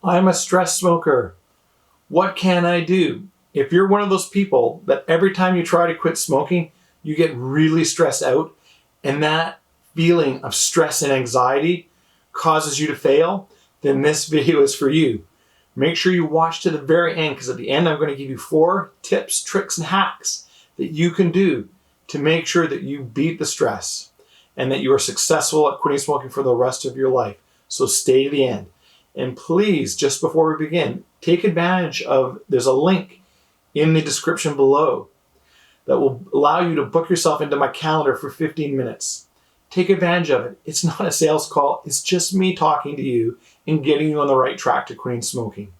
I'm a stress smoker. What can I do? If you're one of those people that every time you try to quit smoking, you get really stressed out, and that feeling of stress and anxiety causes you to fail, then this video is for you. Make sure you watch to the very end, because at the end I'm going to give you 4 tips, tricks, and hacks that you can do to make sure that you beat the stress and that you are successful at quitting smoking for the rest of your life. So stay to the end. And please, just before we begin, take advantage of, there's a link in the description below that will allow you to book yourself into my calendar for 15 minutes. Take advantage of it. It's not a sales call. It's just me talking to you and getting you on the right track to quitting smoking.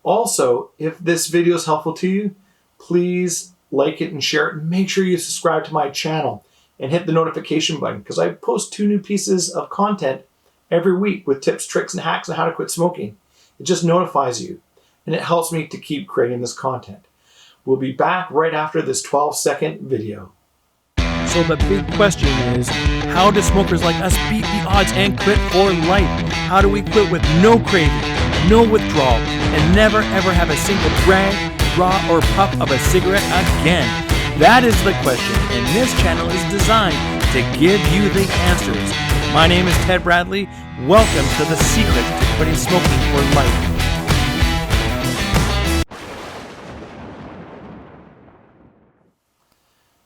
Also, if this video is helpful to you, please like it and share it. And make sure you subscribe to my channel and hit the notification button, because I post 2 new pieces of content every week with tips, tricks, and hacks on how to quit smoking. It just notifies you, and it helps me to keep creating this content. We'll be back right after this 12-second video. So the big question is, how do smokers like us beat the odds and quit for life? How do we quit with no craving, no withdrawal, and never ever have a single drag, draw, or puff of a cigarette again? That is the question, and this channel is designed to give you the answers. My name is Ted Bradley. Welcome to the secret to quitting smoking for life.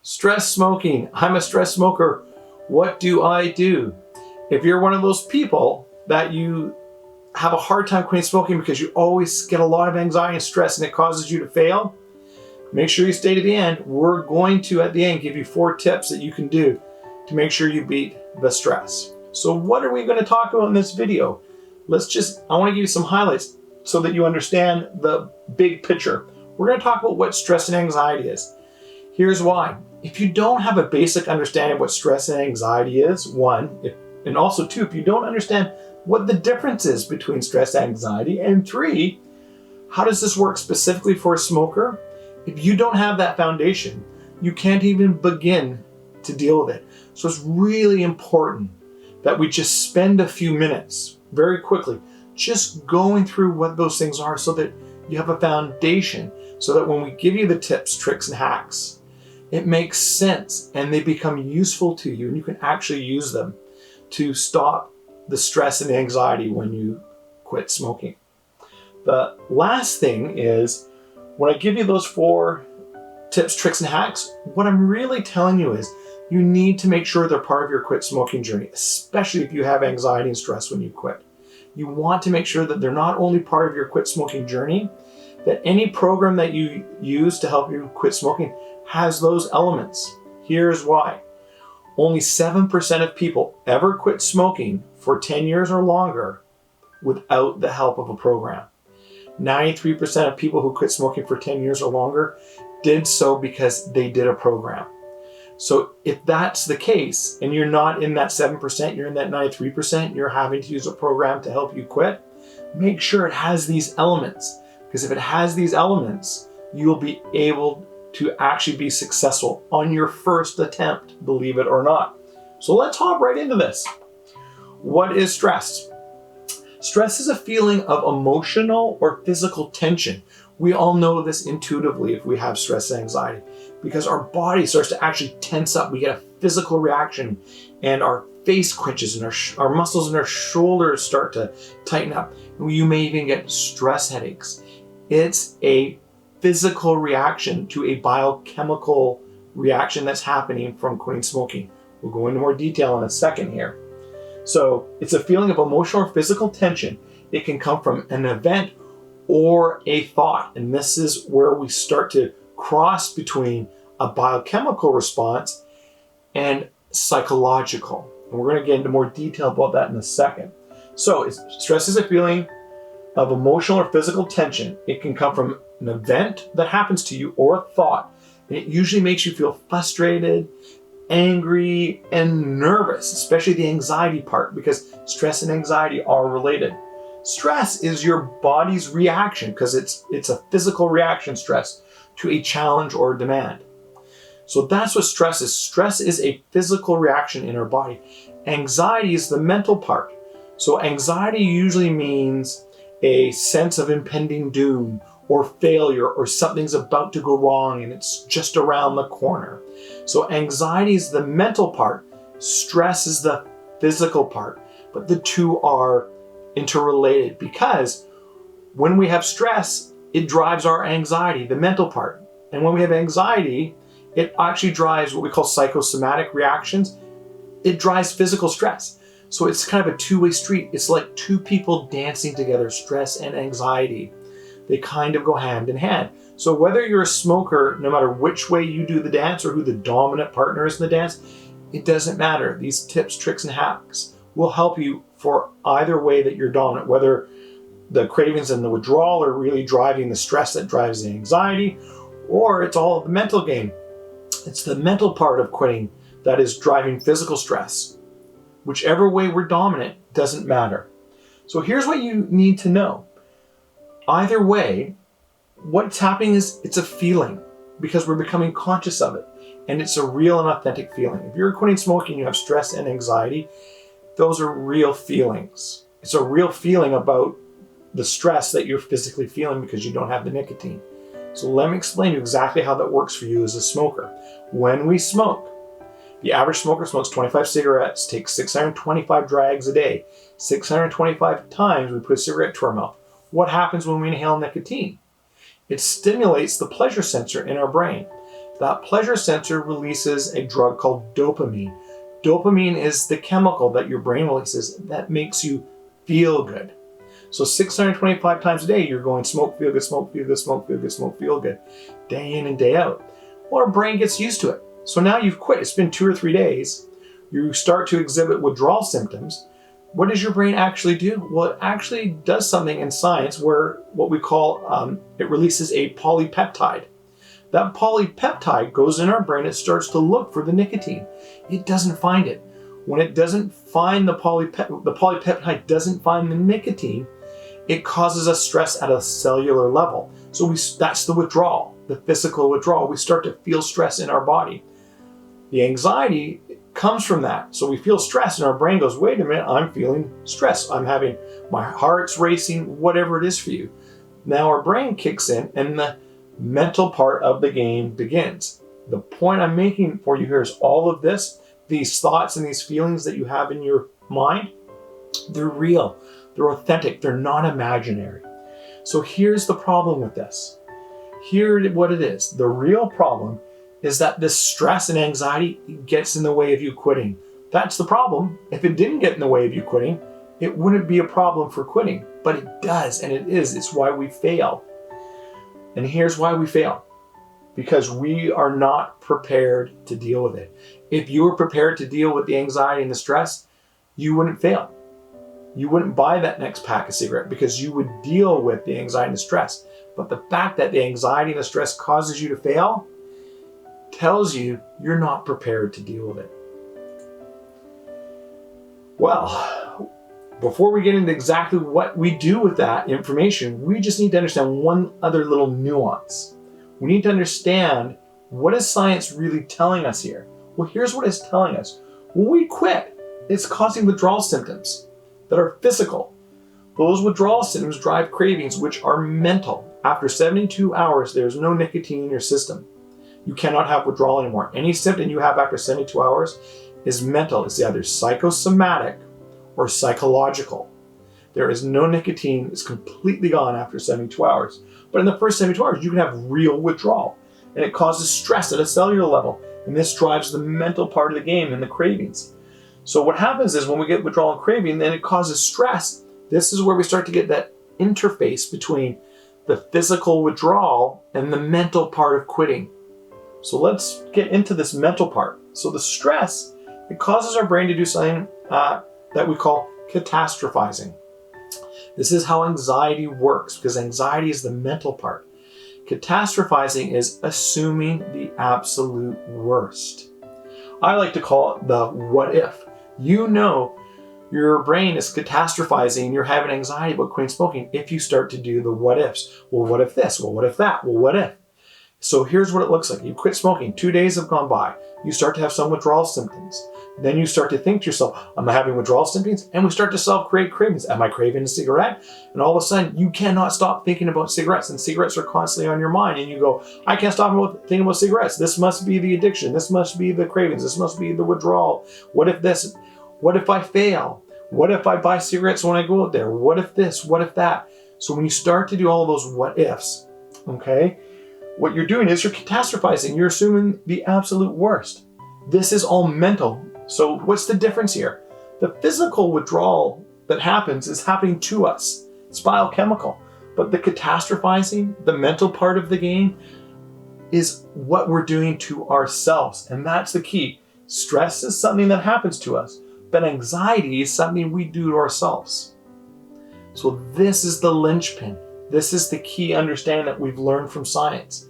Stress smoking. I'm a stress smoker. What do I do? If you're one of those people that you have a hard time quitting smoking because you always get a lot of anxiety and stress and it causes you to fail, make sure you stay to the end. We're going to, at the end, give you 4 tips that you can do to make sure you beat the stress. So what are we going to talk about in this video? I want to give you some highlights so that you understand the big picture. We're going to talk about what stress and anxiety is. Here's why. If you don't have a basic understanding of what stress and anxiety is, 1, and also 2, if you don't understand what the difference is between stress and anxiety, and 3, how does this work specifically for a smoker? If you don't have that foundation, you can't even begin to deal with it. So it's really important that we just spend a few minutes very quickly just going through what those things are so that you have a foundation, so that when we give you the tips, tricks, and hacks, it makes sense and they become useful to you and you can actually use them to stop the stress and the anxiety when you quit smoking. The last thing is, when I give you those 4 tips, tricks, and hacks, what I'm really telling you is you need to make sure they're part of your quit smoking journey, especially if you have anxiety and stress when you quit. You want to make sure that they're not only part of your quit smoking journey, that any program that you use to help you quit smoking has those elements. Here's why. Only 7% of people ever quit smoking for 10 years or longer without the help of a program. 93% of people who quit smoking for 10 years or longer did so because they did a program. So if that's the case, and you're not in that 7%, you're in that 93%, you're having to use a program to help you quit, make sure it has these elements. Because if it has these elements, you'll be able to actually be successful on your first attempt, believe it or not. So let's hop right into this. What is stress? Stress is a feeling of emotional or physical tension. We all know this intuitively if we have stress and anxiety, because our body starts to actually tense up. We get a physical reaction and our face quenches and our muscles in our shoulders start to tighten up. And you may even get stress headaches. It's a physical reaction to a biochemical reaction that's happening from quitting smoking. We'll go into more detail in a second here. So it's a feeling of emotional or physical tension. It can come from an event or a thought. And this is where we start to cross between a biochemical response and psychological. And we're going to get into more detail about that in a second. So stress is a feeling of emotional or physical tension. It can come from an event that happens to you or a thought. And it usually makes you feel frustrated, angry, and nervous, especially the anxiety part, because stress and anxiety are related. Stress is your body's reaction, because it's a physical reaction, stress, to a challenge or demand. So that's what stress is. Stress is a physical reaction in our body. Anxiety is the mental part. So anxiety usually means a sense of impending doom or failure, or something's about to go wrong and it's just around the corner. So anxiety is the mental part, stress is the physical part, but the two are interrelated, because when we have stress, it drives our anxiety, the mental part. And when we have anxiety, it actually drives what we call psychosomatic reactions. It drives physical stress. So it's kind of a two-way street. It's like two people dancing together, stress and anxiety. They kind of go hand in hand. So whether you're a smoker, no matter which way you do the dance or who the dominant partner is in the dance, it doesn't matter. These tips, tricks, and hacks will help you for either way that you're dominant, whether the cravings and the withdrawal are really driving the stress that drives the anxiety, or it's all the mental game. It's the mental part of quitting that is driving physical stress. Whichever way we're dominant doesn't matter. So here's what you need to know. Either way, what's happening is it's a feeling, because we're becoming conscious of it. And it's a real and authentic feeling. If you're quitting smoking, you have stress and anxiety, those are real feelings. It's a real feeling about the stress that you're physically feeling because you don't have the nicotine. So let me explain to you exactly how that works for you as a smoker. When we smoke, the average smoker smokes 25 cigarettes, takes 625 drags a day. 625 times we put a cigarette to our mouth. What happens when we inhale nicotine? It stimulates the pleasure sensor in our brain. That pleasure sensor releases a drug called dopamine. Dopamine is the chemical that your brain releases that makes you feel good. So 625 times a day, you're going smoke, feel good, smoke, feel good, smoke, feel good, smoke, feel good, day in and day out. Well, our brain gets used to it. So now you've quit. It's been 2 or 3 days. You start to exhibit withdrawal symptoms. What does your brain actually do? Well, it actually does something in science where what we call, it releases a polypeptide. That polypeptide goes in our brain, it starts to look for the nicotine. It doesn't find it. When it doesn't find the polypeptide doesn't find the nicotine, it causes us stress at a cellular level. So that's the withdrawal, the physical withdrawal. We start to feel stress in our body. The anxiety comes from that. So we feel stress and our brain goes, wait a minute, I'm feeling stress. I'm having, my heart's racing, whatever it is for you. Now our brain kicks in and the mental part of the game begins. The point I'm making for you here is all of this, these thoughts and these feelings that you have in your mind, they're real, they're authentic, they're not imaginary. So here's the problem with this. Here's what it is. The real problem is that this stress and anxiety gets in the way of you quitting. That's the problem. If it didn't get in the way of you quitting, it wouldn't be a problem for quitting, but it does, and it is. It's why we fail. And here's why we fail. Because we are not prepared to deal with it. If you were prepared to deal with the anxiety and the stress, you wouldn't fail. You wouldn't buy that next pack of cigarette because you would deal with the anxiety and the stress. But the fact that the anxiety and the stress causes you to fail tells you you're not prepared to deal with it. Well, before we get into exactly what we do with that information, we just need to understand one other little nuance. We need to understand, what is science really telling us here? Well, here's what it's telling us. When we quit, it's causing withdrawal symptoms that are physical. Those withdrawal symptoms drive cravings, which are mental. After 72 hours, there's no nicotine in your system. You cannot have withdrawal anymore. Any symptom you have after 72 hours is mental. It's either psychosomatic or psychological. There is no nicotine. It's completely gone after 72 hours. But in the first 72 hours, you can have real withdrawal. And it causes stress at a cellular level. And this drives the mental part of the game and the cravings. So what happens is when we get withdrawal and craving, then it causes stress. This is where we start to get that interface between the physical withdrawal and the mental part of quitting. So let's get into this mental part. So the stress, it causes our brain to do something that we call catastrophizing. This is how anxiety works, because anxiety is the mental part. Catastrophizing is assuming the absolute worst. I like to call it the what if. You know your brain is catastrophizing and you're having anxiety about quitting smoking if you start to do the what ifs. Well, what if this? Well, what if that? Well, what if? So here's what it looks like. You quit smoking. 2 days have gone by. You start to have some withdrawal symptoms. Then you start to think to yourself, am I having withdrawal symptoms? And we start to self-create cravings. Am I craving a cigarette? And all of a sudden, you cannot stop thinking about cigarettes, and cigarettes are constantly on your mind. And you go, I can't stop thinking about cigarettes. This must be the addiction. This must be the cravings. This must be the withdrawal. What if this? What if I fail? What if I buy cigarettes when I go out there? What if this? What if that? So when you start to do all of those what ifs, okay, what you're doing is you're catastrophizing. You're assuming the absolute worst. This is all mental. So what's the difference here? The physical withdrawal that happens is happening to us. It's biochemical. But the catastrophizing, the mental part of the game, is what we're doing to ourselves. And that's the key. Stress is something that happens to us, but anxiety is something we do to ourselves. So this is the linchpin. This is the key understanding that we've learned from science.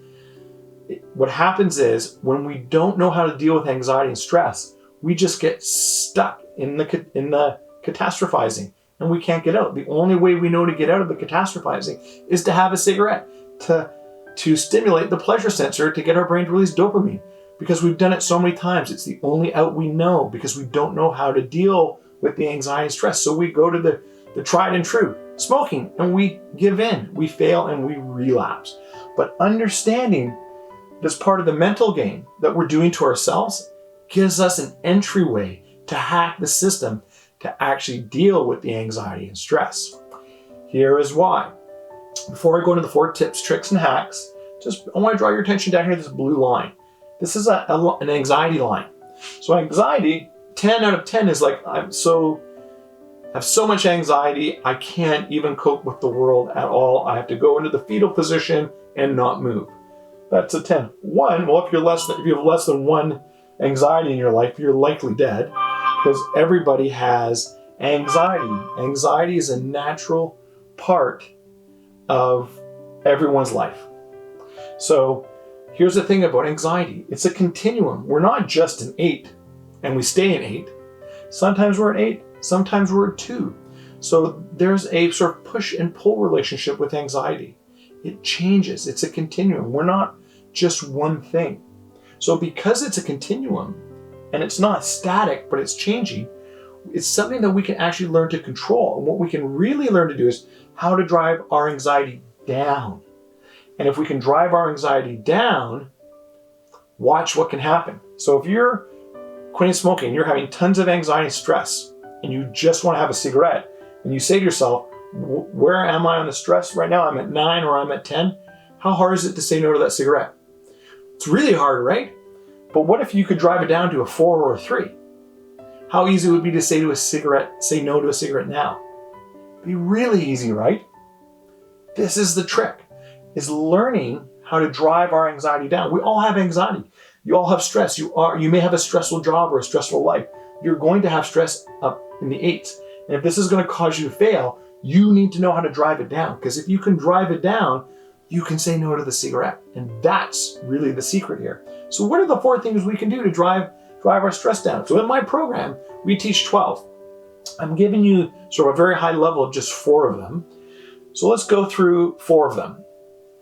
What happens is when we don't know how to deal with anxiety and stress, we just get stuck in the catastrophizing, and we can't get out. The only way we know to get out of the catastrophizing is to have a cigarette, to stimulate the pleasure sensor, to get our brain to release dopamine. Because we've done it so many times, it's the only out we know, because we don't know how to deal with the anxiety and stress. So we go to the tried and true, smoking, and we give in, we fail, and we relapse. But understanding this part of the mental game that we're doing to ourselves gives us an entryway to hack the system to actually deal with the anxiety and stress. Here is why. Before I go into the 4 tips, tricks, and hacks, I want to draw your attention down here to this blue line. This is an anxiety line. So anxiety, 10 out of 10 is like, I have so much anxiety, I can't even cope with the world at all. I have to go into the fetal position and not move. That's a 10. 1, well, if you have less than 1 anxiety in your life, you're likely dead, because everybody has anxiety. Anxiety is a natural part of everyone's life. So here's the thing about anxiety. It's a continuum. We're not just an 8 and we stay an 8. Sometimes we're an 8, sometimes we're a 2. So there's a sort of push and pull relationship with anxiety. It changes. It's a continuum. We're not just one thing. So because it's a continuum and it's not static, but it's changing, it's something that we can actually learn to control. And what we can really learn to do is how to drive our anxiety down. And if we can drive our anxiety down, watch what can happen. So if you're quitting smoking, you're having tons of anxiety and stress, and you just want to have a cigarette, and you say to yourself, where am I on the stress right now? I'm at 9 or I'm at 10. How hard is it to say no to that cigarette? It's really hard, right? But what if you could drive it down to a 4 or a 3? How easy it would be to say no to a cigarette now? It'd be really easy, right? This is the trick, is learning how to drive our anxiety down. We all have anxiety. You all have stress. You may have a stressful job or a stressful life. You're going to have stress up in the 8s. And if this is going to cause you to fail, you need to know how to drive it down. Because if you can drive it down, you can say no to the cigarette. And that's really the secret here. So what are the 4 things we can do to drive our stress down? So in my program, we teach 12. I'm giving you sort of a very high level of just 4 of them. So let's go through 4 of them.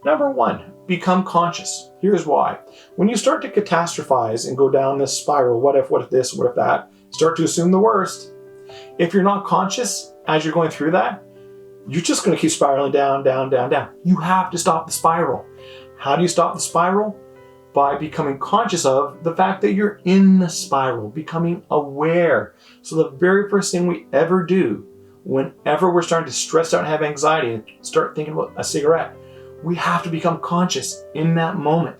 Number 1, become conscious. Here's why. When you start to catastrophize and go down this spiral, what if this, what if that, start to assume the worst. If you're not conscious as you're going through that, you're just going to keep spiraling down, down, down, down. You have to stop the spiral. How do you stop the spiral? By becoming conscious of the fact that you're in the spiral, becoming aware. So the very first thing we ever do whenever we're starting to stress out and have anxiety and start thinking about a cigarette, we have to become conscious in that moment.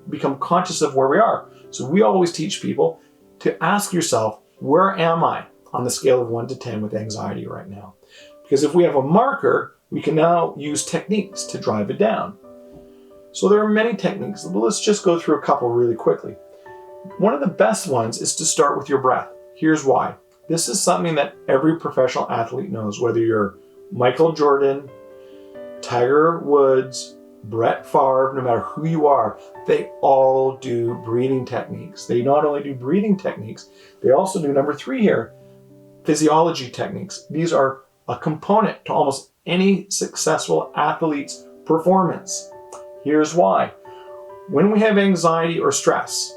Become conscious of where we are. So we always teach people to ask yourself, where am I on the scale of 1 to 10 with anxiety right now? Because if we have a marker, we can now use techniques to drive it down. So there are many techniques, but let's just go through a couple really quickly. One of the best ones is to start with your breath. Here's why. This is something that every professional athlete knows, whether you're Michael Jordan, Tiger Woods, Brett Favre, no matter who you are, they all do breathing techniques. They not only do breathing techniques, they also do number 3 here, physiology techniques. These are a component to almost any successful athlete's performance. Here's why. When we have anxiety or stress,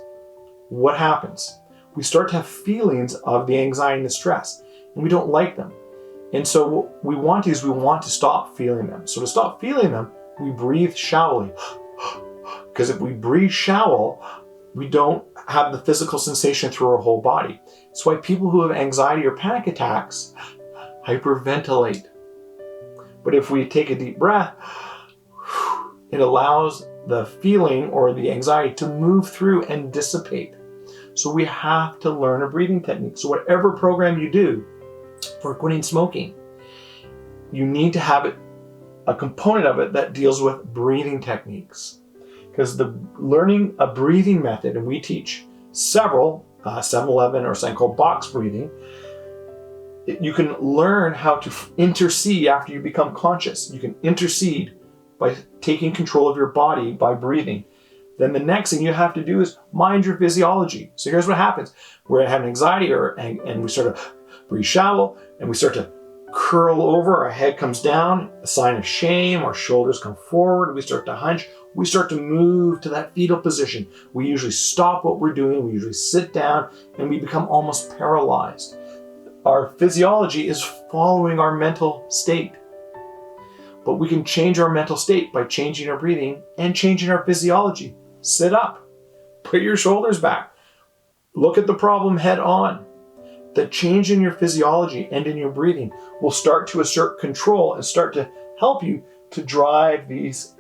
what happens? we start to have feelings of the anxiety and the stress, and we don't like them. And so what we want to stop feeling them. So to stop feeling them, we breathe shallowly. Because if we breathe shallow, we don't have the physical sensation through our whole body. That's why people who have anxiety or panic attacks hyperventilate. But if we take a deep breath, it allows the feeling or the anxiety to move through and dissipate. So we have to learn a breathing technique. So whatever program you do for quitting smoking, you need to have a component of it that deals with breathing techniques. Because learning a breathing method, and we teach several, 7-Eleven or something called box breathing, you can learn how to intercede after you become conscious. You can intercede by taking control of your body by breathing. Then the next thing you have to do is mind your physiology. So here's what happens. We're having anxiety and we sort of breathe shallow and we start to curl over, our head comes down, a sign of shame, our shoulders come forward, we start to hunch, we start to move to that fetal position. We usually stop what we're doing, we usually sit down, and we become almost paralyzed. Our physiology is following our mental state. But we can change our mental state by changing our breathing and changing our physiology. Sit up, put your shoulders back, look at the problem head on. The change in your physiology and in your breathing will start to assert control and start to help you to drive these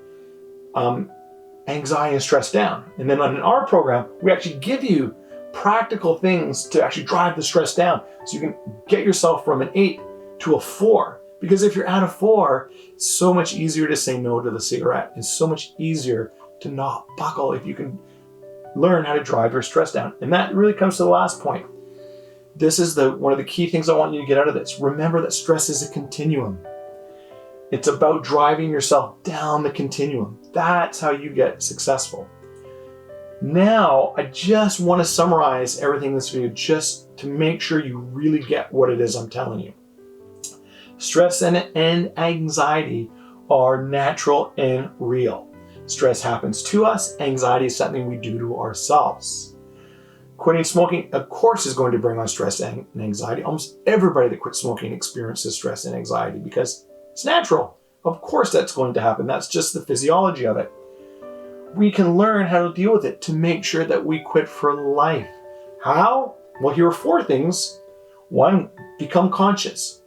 anxiety and stress down. And then in our program, we actually give you practical things to actually drive the stress down so you can get yourself from an 8 to a 4. Because if you're at a 4, it's so much easier to say no to the cigarette. It's so much easier to not buckle if you can learn how to drive your stress down. And that really comes to the last point. This is one of the key things I want you to get out of this. Remember that stress is a continuum. It's about driving yourself down the continuum. That's how you get successful. Now, I just want to summarize everything in this video just to make sure you really get what it is I'm telling you. Stress and anxiety are natural and real. Stress happens to us. Anxiety is something we do to ourselves. Quitting smoking, of course, is going to bring on stress and anxiety. Almost everybody that quits smoking experiences stress and anxiety because it's natural. Of course that's going to happen. That's just the physiology of it. We can learn how to deal with it to make sure that we quit for life. How? Well, here are 4 things. 1, become conscious.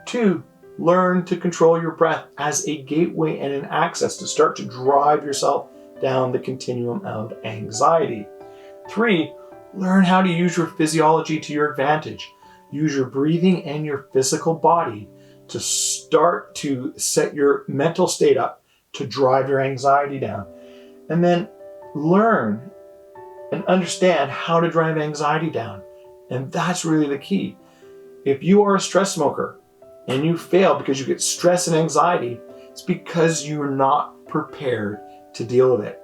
2, learn to control your breath as a gateway and an access to start to drive yourself down the continuum of anxiety. 3, learn how to use your physiology to your advantage. Use your breathing and your physical body to start to set your mental state up to drive your anxiety down. And then learn and understand how to drive anxiety down. And that's really the key. If you are a stress smoker and you fail because you get stress and anxiety, it's because you're not prepared to deal with it.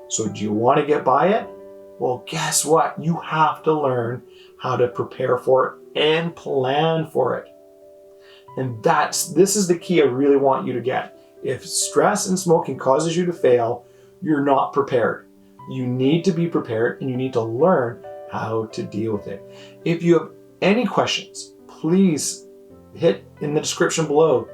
So do you want to get by it? Well, guess what? You have to learn how to prepare for it and plan for it. And this is the key I really want you to get. If stress and smoking causes you to fail, you're not prepared. You need to be prepared and you need to learn how to deal with it. If you have any questions, please hit in the description below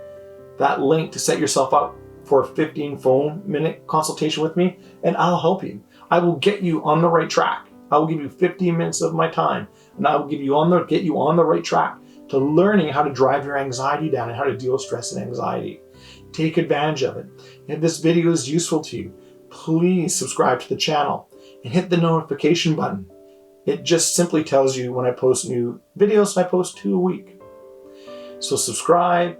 that link to set yourself up for a 15 phone-minute consultation with me, and I'll help you. I will get you on the right track. I will give you 15 minutes of my time, and I will get you on the right track to learning how to drive your anxiety down and how to deal with stress and anxiety. Take advantage of it. If this video is useful to you, please subscribe to the channel and hit the notification button. It just simply tells you when I post new videos, and I post 2 a week. So subscribe,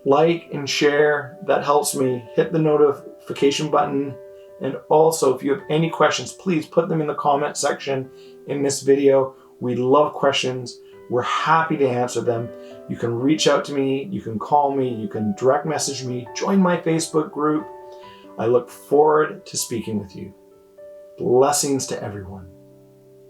like, and share. That helps me. Hit the notification button. And also, if you have any questions, please put them in the comment section in this video. We love questions. We're happy to answer them. You can reach out to me. You can call me. You can direct message me. Join my Facebook group. I look forward to speaking with you. Blessings to everyone.